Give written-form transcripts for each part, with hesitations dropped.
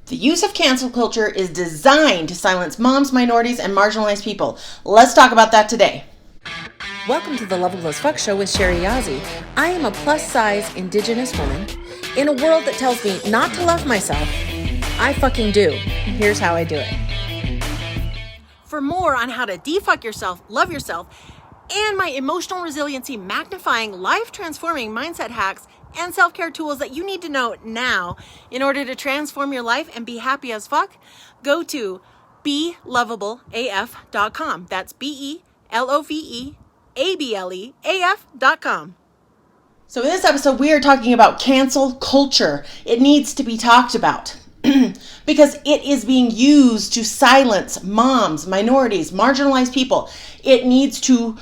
The use of cancel culture is designed to silence moms, minorities, and marginalized people. Let's talk about that today. Welcome to the Loveable as Fuck show with Sherry Yazzie. I am a plus-size Indigenous woman in a world that tells me not to love myself. I fucking do. Here's how I do it. For more on how to defuck yourself, love yourself, and my emotional resiliency magnifying, life-transforming mindset hacks and self-care tools that you need to know now in order to transform your life and be happy as fuck, go to beloveableaf.com. That's beloveableaf.com. So in this episode, we are talking about cancel culture. It needs to be talked about because it is being used to silence moms, minorities, marginalized people. It needs to,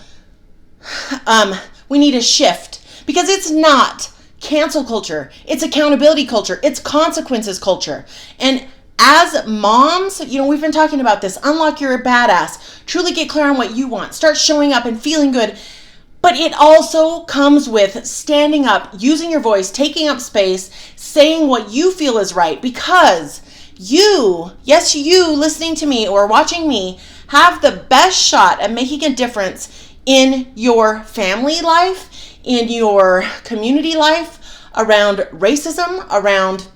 we need a shift because it's not cancel culture. It's accountability culture. It's consequences culture. And as moms, we've been talking about this. Unlock your badass. Truly get clear on what you want. Start showing up and feeling good. But it also comes with standing up, using your voice, taking up space, saying what you feel is right. Because you, yes, you listening to me or watching me, have the best shot at making a difference in your family life, in your community life, around racism, around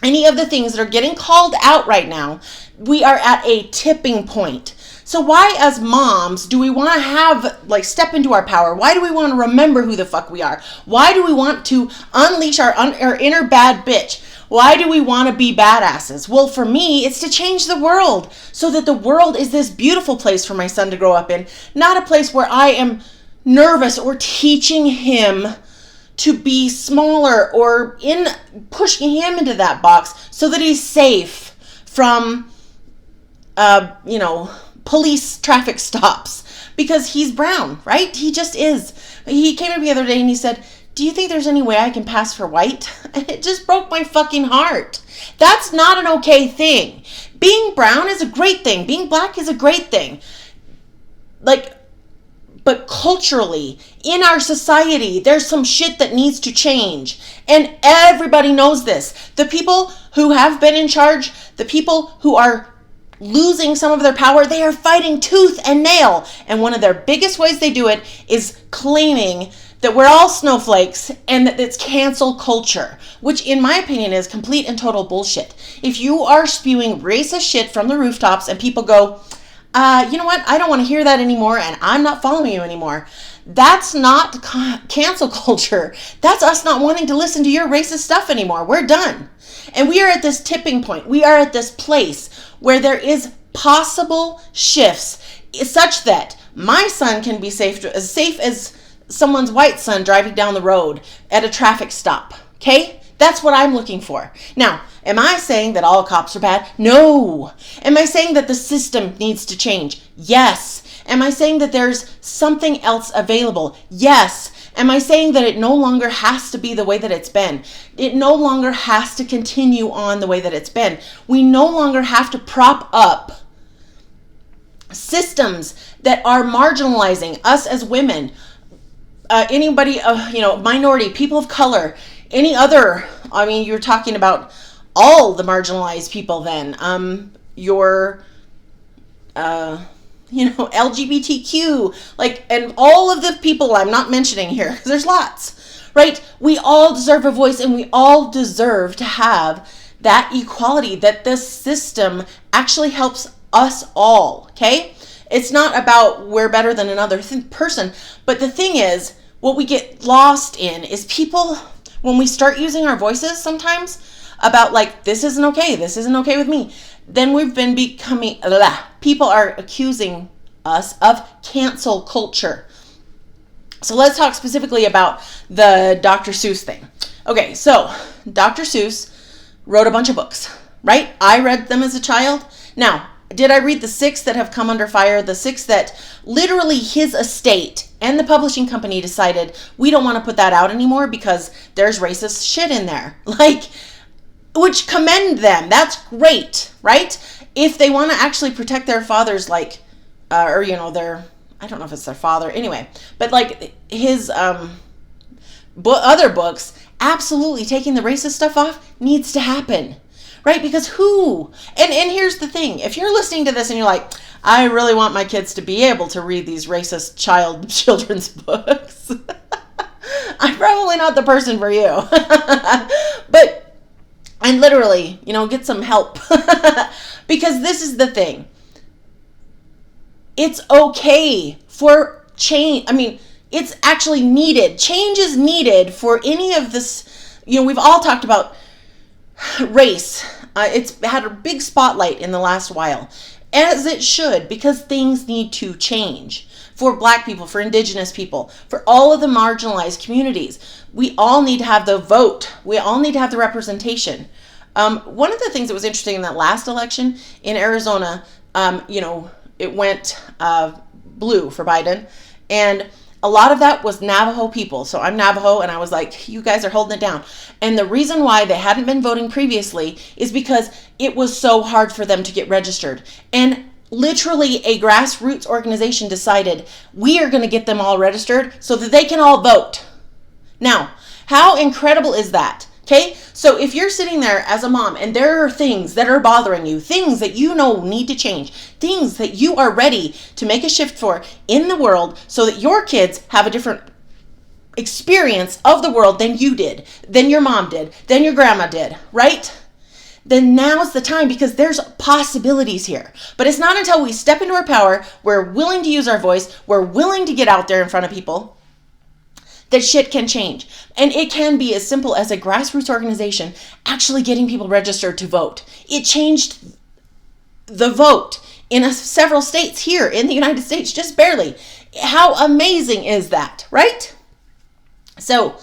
any of the things that are getting called out right now. We are at a tipping point. So why as moms do we want to have, step into our power? Why do we want to remember who the fuck we are? Why do we want to unleash our inner bad bitch? Why do we want to be badasses? Well, for me, it's to change the world so that the world is this beautiful place for my son to grow up in, not a place where I am nervous or teaching him to be smaller or in pushing him into that box so that he's safe from, police traffic stops because he's brown, right? He just is. He came to me the other day and he said, "Do you think there's any way I can pass for white?" And it just broke my fucking heart. That's not an okay thing. Being brown is a great thing. Being black is a great thing. But culturally, in our society, there's some shit that needs to change. And everybody knows this. The people who have been in charge, the people who are losing some of their power, they are fighting tooth and nail. And one of their biggest ways they do it is claiming that we're all snowflakes and that it's cancel culture, which in my opinion is complete and total bullshit. If you are spewing racist shit from the rooftops and people go, you know what? I don't want to hear that anymore and I'm not following you anymore. That's not cancel culture. That's us not wanting to listen to your racist stuff anymore. We're done. And we are at this tipping point. We are at this place where there is possible shifts such that my son can be safe as someone's white son driving down the road at a traffic stop. Okay? That's what I'm looking for. Now, am I saying that all cops are bad? No. Am I saying that the system needs to change? Yes. Am I saying that there's something else available? Yes. Am I saying that it no longer has to be the way that it's been? It no longer has to continue on the way that it's been. We no longer have to prop up systems that are marginalizing us as women, anybody, minority, people of color, any other, you're talking about all the marginalized people then, LGBTQ, and all of the people I'm not mentioning here, because there's lots, right? We all deserve a voice and we all deserve to have that equality, that this system actually helps us all, okay? It's not about we're better than another person, but the thing is, what we get lost in is people, when we start using our voices sometimes about this isn't okay with me, then we've been becoming, people are accusing us of cancel culture. So let's talk specifically about the Dr. Seuss thing. Okay, so Dr. Seuss wrote a bunch of books, right? I read them as a child. Now, did I read the 6 that have come under fire? The 6 that literally his estate and the publishing company decided we don't want to put that out anymore because there's racist shit in there. Which commend them. That's great, right? If they want to actually protect their fathers, their, I don't know if it's their father, anyway, but his other books, absolutely taking the racist stuff off needs to happen, right? Because who? And here's the thing. If you're listening to this and you're like, I really want my kids to be able to read these racist children's books, I'm probably not the person for you. But, and literally, get some help. Because this is the thing. It's okay for change. I mean, it's actually needed. Change is needed for any of this. We've all talked about race. It's had a big spotlight in the last while, as it should, because things need to change for Black people, for Indigenous people, for all of the marginalized communities. We all need to have the vote. We all need to have the representation. One of the things that was interesting in that last election in Arizona, it went blue for Biden, and a lot of that was Navajo people. So I'm Navajo, and I was like, you guys are holding it down. And the reason why they hadn't been voting previously is because it was so hard for them to get registered. And literally a grassroots organization decided, we are going to get them all registered so that they can all vote. Now, how incredible is that? Okay, so if you're sitting there as a mom and there are things that are bothering you, things that need to change, things that you are ready to make a shift for in the world so that your kids have a different experience of the world than you did, than your mom did, than your grandma did, right? Then now's the time, because there's possibilities here. But it's not until we step into our power, we're willing to use our voice, we're willing to get out there in front of people, that shit can change. And it can be as simple as a grassroots organization actually getting people registered to vote. It changed the vote in several states here in the United States, just barely. How amazing is that, right? So,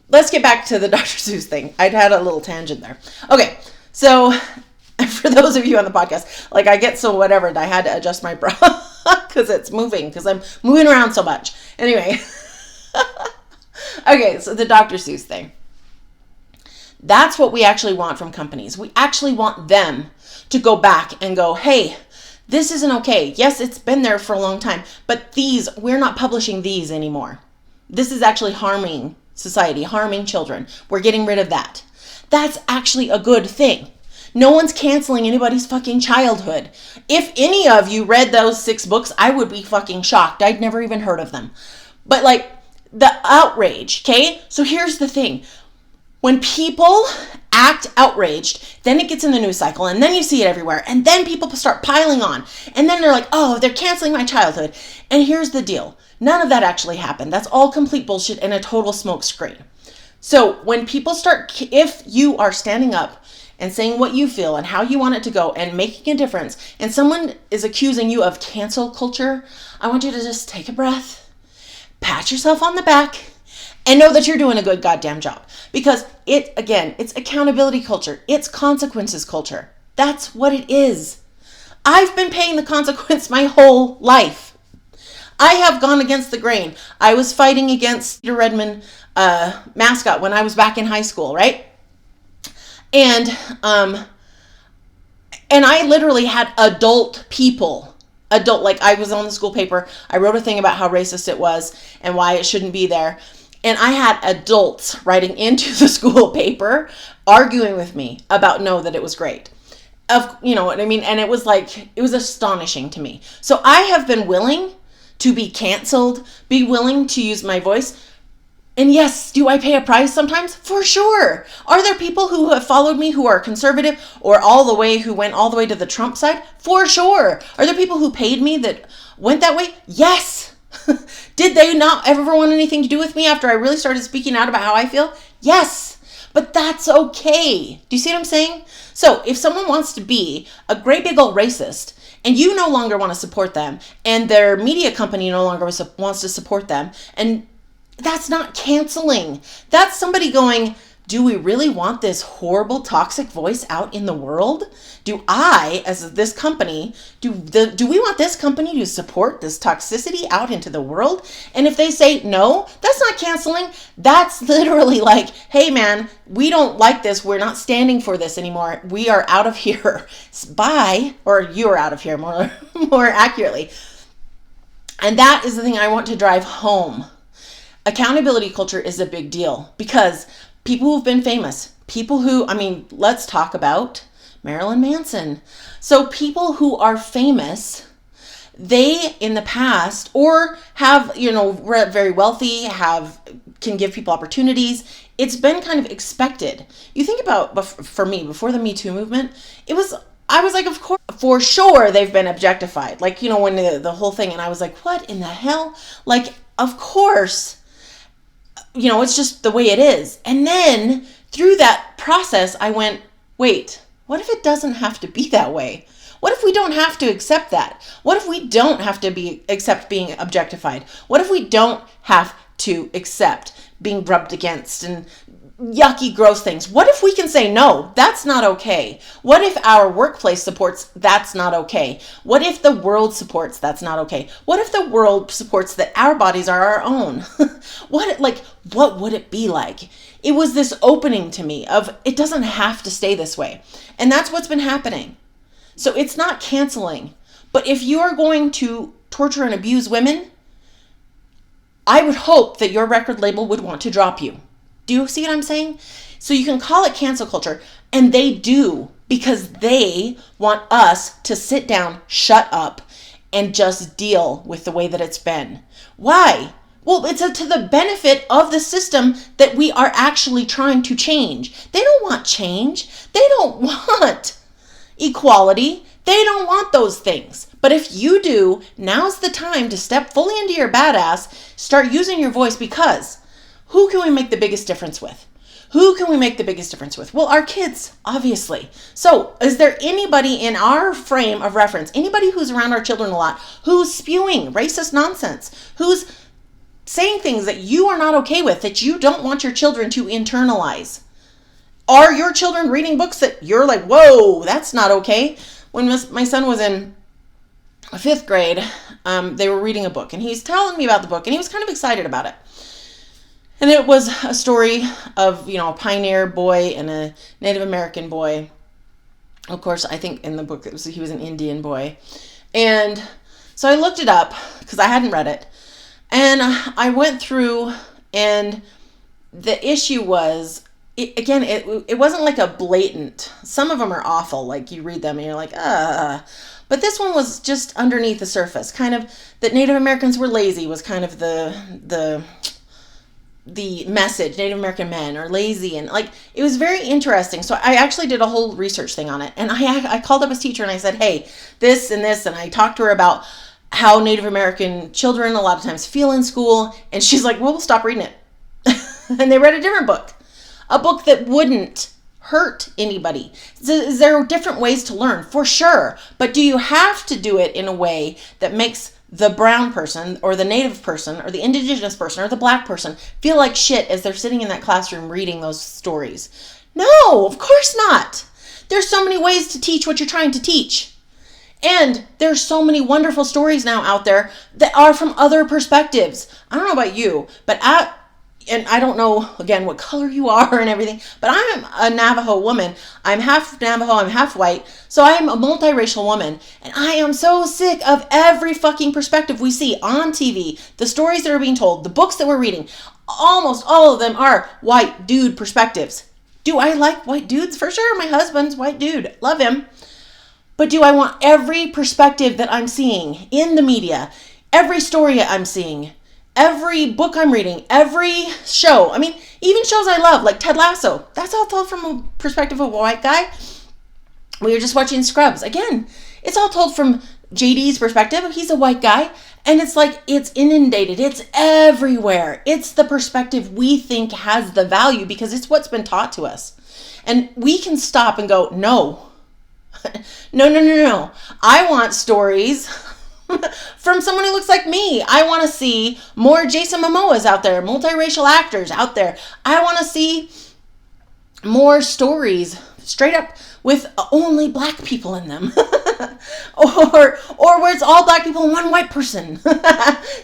let's get back to the Dr. Seuss thing. I'd had a little tangent there. Okay, so for those of you on the podcast, I get so whatever, and I had to adjust my bra because it's moving, because I'm moving around so much. Anyway, okay, so the Dr. Seuss thing. That's what we actually want from companies. We actually want them to go back and go, hey, this isn't okay. Yes, it's been there for a long time, but we're not publishing these anymore. This is actually harming society, harming children. We're getting rid of that. That's actually a good thing. No one's canceling anybody's fucking childhood. If any of you read those 6 books, I would be fucking shocked. I'd never even heard of them. But the outrage, okay? So here's the thing. When people act outraged, then it gets in the news cycle, and then you see it everywhere, and then people start piling on, and then they're like, oh, they're canceling my childhood. And here's the deal. None of that actually happened. That's all complete bullshit and a total smokescreen. So when people if you are standing up and saying what you feel and how you want it to go and making a difference, and someone is accusing you of cancel culture, I want you to just take a breath, pat yourself on the back, and know that you're doing a good goddamn job. Because it's accountability culture. It's consequences culture. That's what it is. I've been paying the consequence my whole life. I have gone against the grain. I was fighting against the Redmond mascot when I was back in high school, right? And I literally had adult people, I was on the school paper. I wrote a thing about how racist it was and why it shouldn't be there. And I had adults writing into the school paper, arguing with me about that it was great. You know what I mean? And it was astonishing to me. So I have been willing to be canceled, be willing to use my voice. And yes, do I pay a price sometimes? For sure. Are there people who have followed me who are conservative or who went all the way to the Trump side? For sure. Are there people who paid me that went that way? Yes. Did they not ever want anything to do with me after I really started speaking out about how I feel? Yes. But that's okay. Do you see what I'm saying? So if someone wants to be a great big old racist and you no longer want to support them and their media company no longer wants to support them, and that's not canceling. That's somebody going, do we really want this horrible, toxic voice out in the world? Do I, as this company, do we want this company to support this toxicity out into the world? And if they say no, that's not canceling. That's literally like, hey man, we don't like this. We're not standing for this anymore. We are out of here. Bye. Or you're out of here, more accurately. And that is the thing I want to drive home. Accountability culture is a big deal because people who've been famous, People who, let's talk about Marilyn Manson. So people who are famous, they in the past, or have, very wealthy, can give people opportunities. It's been kind of expected. You think about, for me, before the Me Too movement, I was like, of course, for sure they've been objectified. Like, when the whole thing, and I was like, what in the hell? Like, of course, it's just the way it is. And then through that process, I went, wait, what if it doesn't have to be that way? What if we don't have to accept that? What if we don't have to accept being objectified? What if we don't have to accept being rubbed against and yucky, gross things? What if we can say, no, that's not okay? What if our workplace supports that's not okay? What if the world supports that's not okay? What if the world supports that our bodies are our own? What would it be like? It was this opening to me of it doesn't have to stay this way. And that's what's been happening. So it's not canceling. But if you are going to torture and abuse women, I would hope that your record label would want to drop you. Do you see what I'm saying? So you can call it cancel culture, and they do, because they want us to sit down, shut up, and just deal with the way that it's been. Why? Well, it's to the benefit of the system that we are actually trying to change. They don't want change. They don't want equality. They don't want those things. But if you do, now's the time to step fully into your badass, start using your voice, because who can we make the biggest difference with? Who can we make the biggest difference with? Well, our kids, obviously. So is there anybody in our frame of reference, anybody who's around our children a lot, who's spewing racist nonsense, who's saying things that you are not okay with, that you don't want your children to internalize? Are your children reading books that you're like, whoa, that's not okay? When my son was in 5th grade, they were reading a book, and he's telling me about the book, and he was kind of excited about it. And it was a story of, a pioneer boy and a Native American boy. Of course, I think in the book he was an Indian boy. And so I looked it up because I hadn't read it. And I went through, and the issue was, it wasn't like a blatant. Some of them are awful. Like you read them and you're like, But this one was just underneath the surface. Kind of that Native Americans were lazy was kind of the message. Native American men are lazy, and it was very interesting. So I actually did a whole research thing on it, and I called up his teacher and I said, hey, this and this, and I talked to her about how Native American children a lot of times feel in school, and she's like, well, we'll stop reading it. And they read a different book, a book that wouldn't hurt anybody. Is there different ways to learn? For sure. But do you have to do it in a way that makes the brown person or the native person or the indigenous person or the black person feel like shit as they're sitting in that classroom reading those stories? No, of course not. There's so many ways to teach what you're trying to teach. And there's so many wonderful stories now out there that are from other perspectives. I don't know about you, but and I don't know, again, what color you are and everything, but I'm a Navajo woman. I'm half Navajo, I'm half white, so I am a multiracial woman, and I am so sick of every fucking perspective we see on TV, the stories that are being told, the books that we're reading. Almost all of them are white dude perspectives. Do I like white dudes? For sure, my husband's white dude. Love him. But do I want every perspective that I'm seeing in the media, every story I'm seeing, every book I'm reading, every show, even shows I love, like Ted Lasso, that's all told from a perspective of a white guy. We were just watching Scrubs. Again, it's all told from JD's perspective. He's a white guy. And it's like, it's inundated. It's everywhere. It's the perspective we think has the value because it's what's been taught to us. And we can stop and go, no. No. I want stories from someone who looks like me. I want to see more Jason Momoas out there, multiracial actors out there. I want to see more stories straight up with only black people in them. or where it's all black people and one white person.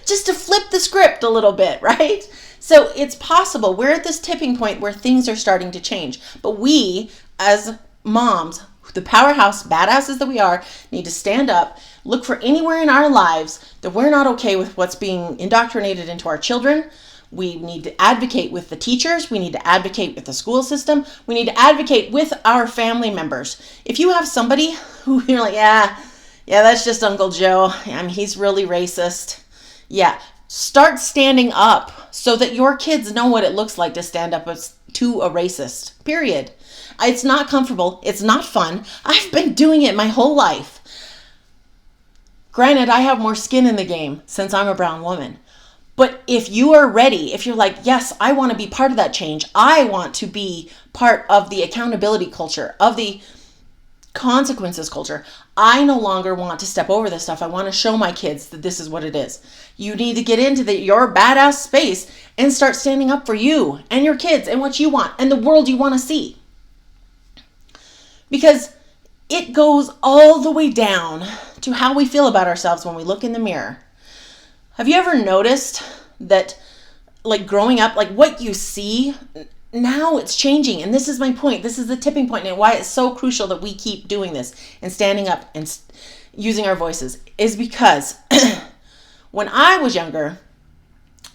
Just to flip the script a little bit, right? So it's possible. We're at this tipping point where things are starting to change. But we, as moms, the powerhouse badasses that we are, need to stand up, look for anywhere in our lives that we're not okay with what's being indoctrinated into our children, We need to advocate with the teachers. We need to advocate with the school system. We need to advocate with our family members. If you have somebody who you're like, yeah, that's just Uncle Joe. I mean, he's really racist. Yeah, start standing up so that your kids know what it looks like to stand up to a racist, period. It's not comfortable. It's not fun. I've been doing it my whole life. Granted, I have more skin in the game since I'm a brown woman. But if you are ready, if you're like, yes, I want to be part of that change. I want to be part of the accountability culture, of the consequences culture. I no longer want to step over this stuff. I want to show my kids that this is what it is. You need to get into your badass space and start standing up for you and your kids and what you want and the world you want to see. Because it goes all the way down to how we feel about ourselves when we look in the mirror. Have you ever noticed that, like, growing up, like, what you see, now it's changing. And this is my point. This is the tipping point, and why it's so crucial that we keep doing this and standing up and using our voices is because when I was younger,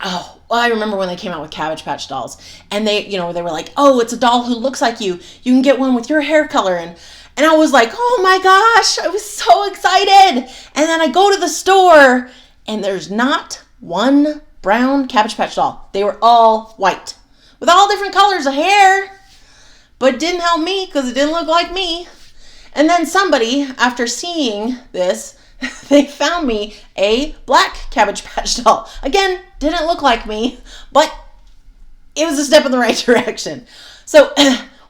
I remember when they came out with Cabbage Patch dolls, and they were like, oh, it's a doll who looks like you. You can get one with your hair color. And I was like, oh my gosh, I was so excited. And then I go to the store and there's not one brown Cabbage Patch doll. They were all white with all different colors of hair, but it didn't help me because it didn't look like me. And then somebody, after seeing this, they found me a black Cabbage Patch doll. Again, didn't look like me, but it was a step in the right direction. So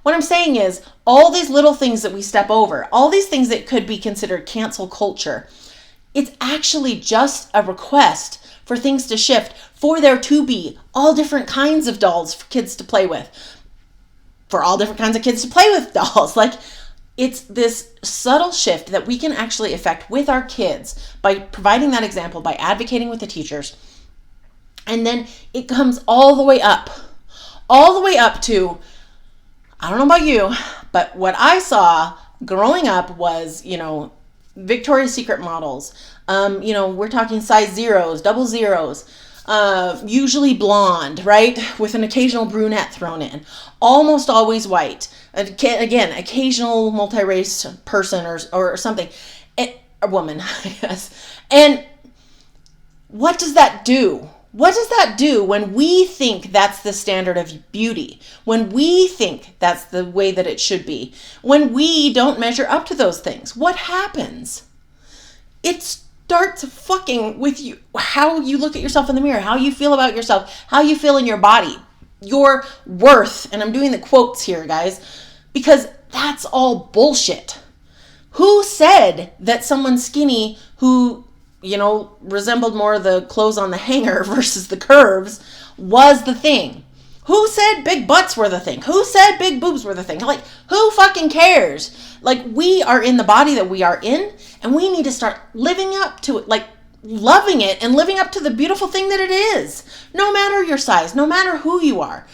what I'm saying is, all these little things that we step over, all these things that could be considered cancel culture, it's actually just a request for things to shift, for there to be all different kinds of dolls for kids to play with, for all different kinds of kids to play with dolls. Like, it's this subtle shift that we can actually affect with our kids by providing that example, by advocating with the teachers. And then it comes all the way up to, I don't know about you, but what I saw growing up was, Victoria's Secret models. We're talking size zeros, double zeros, usually blonde, right? With an occasional brunette thrown in. Almost always white. Again, occasional multi-race person or something. A woman, I guess. And what does that do? What does that do when we think that's the standard of beauty? When we think that's the way that it should be? When we don't measure up to those things? What happens? It starts fucking with you, how you look at yourself in the mirror, how you feel about yourself, how you feel in your body, your worth. And I'm doing the quotes here, guys, because that's all bullshit. Who said that someone skinny who resembled more the clothes on the hanger versus the curves was the thing? Who said big butts were the thing? Who said big boobs were the thing? Like, who fucking cares? Like, we are in the body that we are in, and we need to start living up to it, like loving it and living up to the beautiful thing that it is, no matter your size, no matter who you are.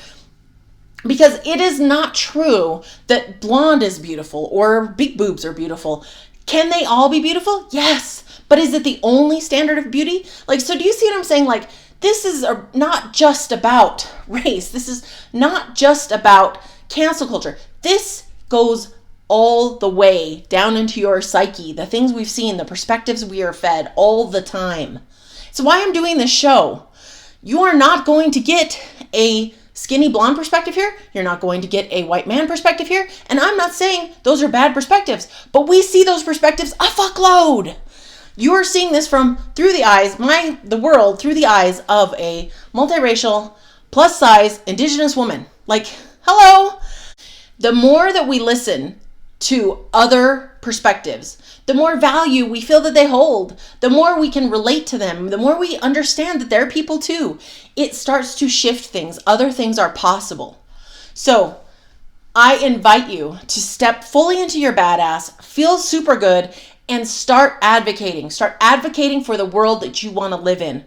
Because it is not true that blonde is beautiful or big boobs are beautiful. Can they all be beautiful? Yes. But is it the only standard of beauty? Like, so do you see what I'm saying? Like, this is not just about race. This is not just about cancel culture. This goes all the way down into your psyche, the things we've seen, the perspectives we are fed all the time. It's why I'm doing this show. You are not going to get a skinny blonde perspective here. You're not going to get a white man perspective here. And I'm not saying those are bad perspectives, but we see those perspectives a fuckload. You're seeing this through the eyes, the world through the eyes of a multiracial, plus size, indigenous woman. Like, hello. The more that we listen to other perspectives, the more value we feel that they hold, the more we can relate to them, the more we understand that they're people too. It starts to shift things. Other things are possible. So I invite you to step fully into your badass, feel super good, and start advocating. Start advocating for the world that you want to live in.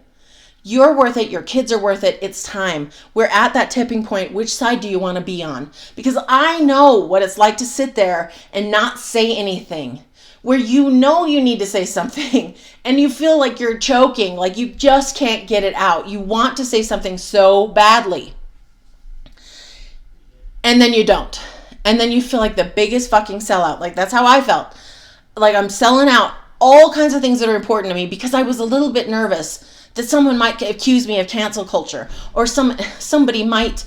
You're worth it. Your kids are worth it. It's time. We're at that tipping point. Which side do you want to be on? Because I know what it's like to sit there and not say anything. where you know you need to say something and you feel like you're choking, like you just can't get it out. You want to say something so badly. And then you don't. And then you feel like the biggest fucking sellout. Like that's how I felt. Like I'm selling out all kinds of things that are important to me because I was a little bit nervous that someone might accuse me of cancel culture, or somebody might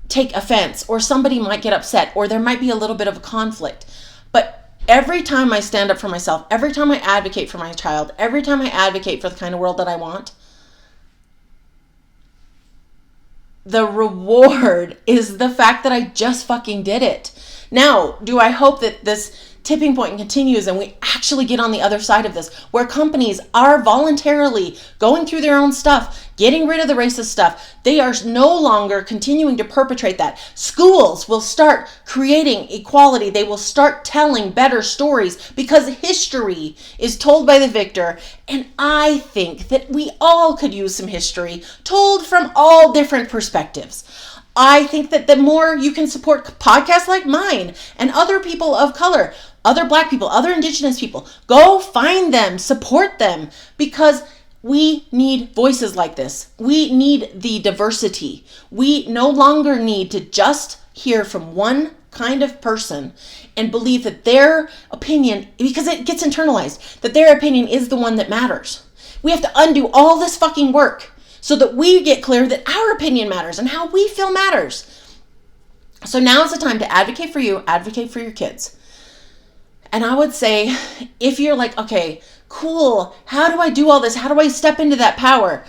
take offense, or somebody might get upset, or there might be a little bit of a conflict. But every time I stand up for myself, every time I advocate for my child, every time I advocate for the kind of world that I want, the reward is the fact that I just fucking did it. Now, do I hope that this tipping point continues and we actually get on the other side of this, where companies are voluntarily going through their own stuff, getting rid of the racist stuff. They are no longer continuing to perpetrate that. Schools will start creating equality. They will start telling better stories because history is told by the victor. And I think that we all could use some history told from all different perspectives. I think that the more you can support podcasts like mine and other people of color, other Black people, other Indigenous people, go find them, support them, because we need voices like this. We need the diversity. We no longer need to just hear from one kind of person and believe that their opinion, because it gets internalized, that their opinion is the one that matters. We have to undo all this fucking work so that we get clear that our opinion matters and how we feel matters. So now is the time to advocate for you, advocate for your kids. And I would say, if you're like, okay, cool, how do I do all this? How do I step into that power?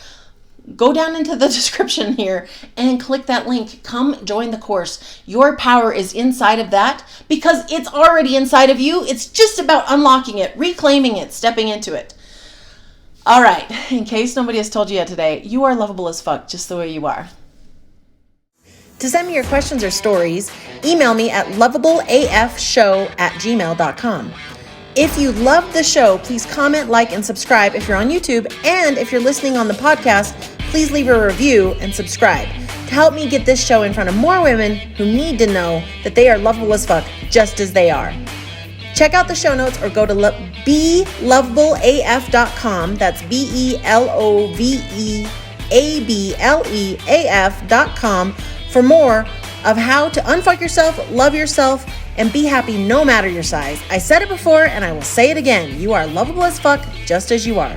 Go down into the description here and click that link. Come join the course. Your power is inside of that because it's already inside of you. It's just about unlocking it, reclaiming it, stepping into it. All right, in case nobody has told you yet today, you are lovable as fuck just the way you are. To send me your questions or stories, email me at lovableafshow@gmail.com. If you loved the show, please comment, like, and subscribe if you're on YouTube. And if you're listening on the podcast, please leave a review and subscribe to help me get this show in front of more women who need to know that they are lovable as fuck just as they are. Check out the show notes or go to belovableaf.com. That's belovableaf.com for more of how to unfuck yourself, love yourself, and be happy no matter your size. I said it before and I will say it again. You are lovable as fuck just as you are.